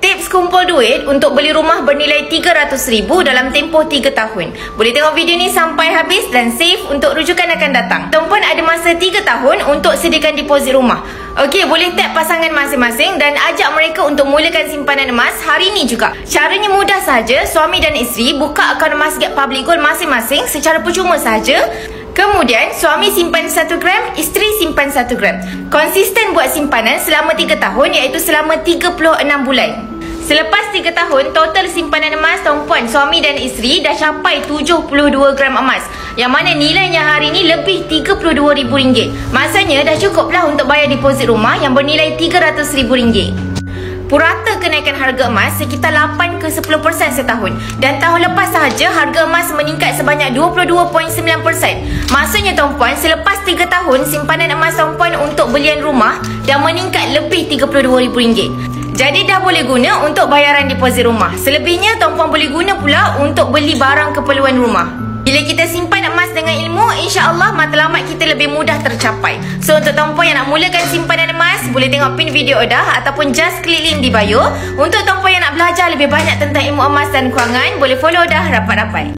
Tips kumpul duit untuk beli rumah bernilai RM300,000 dalam tempoh 3 tahun. Boleh tengok video ni sampai habis dan save untuk rujukan akan datang. Tuan-puan ada masa 3 tahun untuk sediakan deposit rumah. Okey, boleh tag pasangan masing-masing dan ajak mereka untuk mulakan simpanan emas hari ni juga. Caranya mudah saja, suami dan isteri buka akaun emas Gap Public Gold masing-masing secara percuma saja. Kemudian, suami simpan 1 gram, isteri simpan 1 gram. Konsisten buat simpanan selama 3 tahun iaitu selama 36 bulan. Selepas 3 tahun, total simpanan emas tuan-puan, suami dan isteri dah capai 72 gram emas. Yang mana nilainya hari ni lebih RM32,000. Maksudnya dah cukuplah untuk bayar deposit rumah yang bernilai RM300,000. Purata kenaikan harga emas sekitar 8 ke 10% setahun. Dan tahun lepas sahaja harga emas meningkat sebanyak 22.9%. Maksudnya tuan-puan, selepas 3 tahun simpanan emas tuan-puan untuk belian rumah dah meningkat lebih RM32,000. Jadi dah boleh guna untuk bayaran deposit rumah. Selebihnya tuan-puan boleh guna pula untuk beli barang keperluan rumah. Bila kita simpan emas dengan ilmu, insya-Allah matlamat kita lebih mudah tercapai. So untuk tuan-puan yang nak mulakan simpanan emas, boleh tengok pin video dah ataupun just klik link di bio. Untuk tuan-puan yang nak belajar lebih banyak tentang ilmu emas dan kewangan, boleh follow dah rapat-rapat.